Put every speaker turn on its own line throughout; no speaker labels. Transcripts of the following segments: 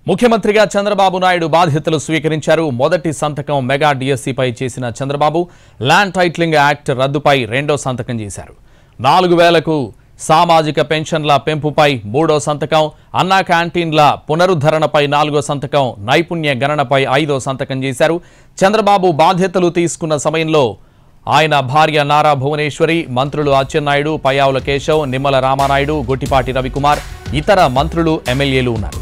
ముఖ్యమంత్రిగా చంద్రబాబు నాయుడు బాధ్యతలు స్వీకరించారు. మొదటి సంతకం మెగా డిఎస్సిపై చేసిన చంద్రబాబు ల్యాండ్ టైటిలింగ్ యాక్ట్ రద్దుపై రెండో సంతకం చేశారు. 4000కు సామాజిక పెన్షన్ల పెంపుపై మూడో సంతకం, అన్నా క్యాంటీన్ల పునరుద్ధరణపై నాలుగో సంతకం, నైపుణ్య గణనపై ఐదో సంతకం చేశారు. చంద్రబాబు బాధ్యతలు తీసుకున్న సమయంలో ఆయన భార్య నారా భువనేశ్వరి, మంత్రులు అచ్చెన్నాయుడు, పయ్యావుల కేశవ్, నిమ్మల రామానాయుడు, గొట్టిపాటి రవికుమార్, ఇతర మంత్రులు, ఎమ్మెల్యేలు ఉన్నారు.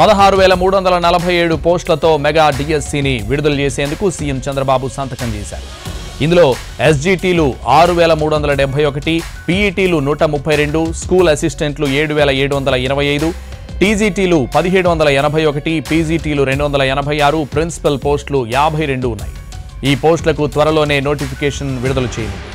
16,347 పోస్టులతో మెగా డిఎస్సిని విడుదల చేసేందుకు సీఎం చంద్రబాబు సంతకం చేశారు. ఇందులో ఎస్జిటీలు 6,371, పీఈటీలు 132, స్కూల్ అసిస్టెంట్లు 7,725, టీజీటీలు 1,781, పీజీటీలు 286, ప్రిన్సిపల్ పోస్టులు 52 ఉన్నాయి. ఈ పోస్టులకు త్వరలోనే నోటిఫికేషన్ విడుదల చేయనుంది.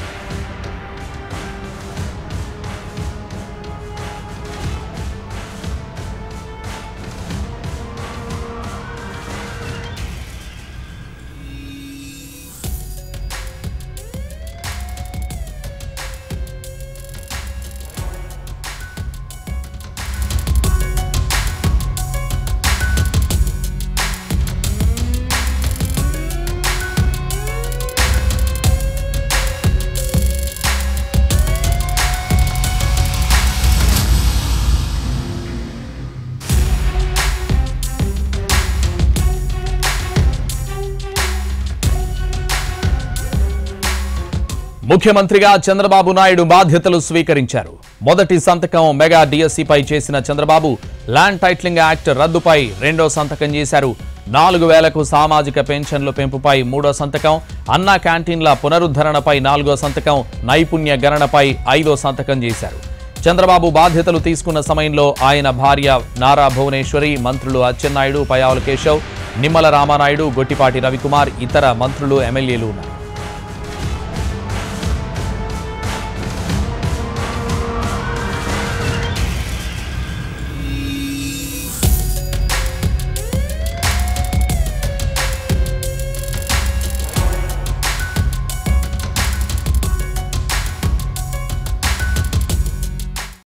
ముఖ్యమంత్రిగా చంద్రబాబు నాయుడు బాధ్యతలు స్వీకరించారు. మొదటి సంతకం మెగా డిఎస్సిపై చేసిన చంద్రబాబు ల్యాండ్ టైటిలింగ్ యాక్ట్ రద్దుపై రెండో సంతకం చేశారు. 4000కు సామాజిక పెన్షన్ల పెంపుపై మూడో సంతకం, అన్నా క్యాంటీన్ల పునరుద్ధరణపై నాలుగో సంతకం, నైపుణ్య గణనపై ఐదో సంతకం చేశారు. చంద్రబాబు బాధ్యతలు తీసుకున్న సమయంలో ఆయన భార్య నారా భువనేశ్వరి, మంత్రులు అచ్చెన్నాయుడు, పయ్యావుల కేశవ్, నిమ్మల రామానాయుడు, గొట్టిపాటి రవికుమార్, ఇతర మంత్రులు, ఎమ్మెల్యేలు ఉన్నారు.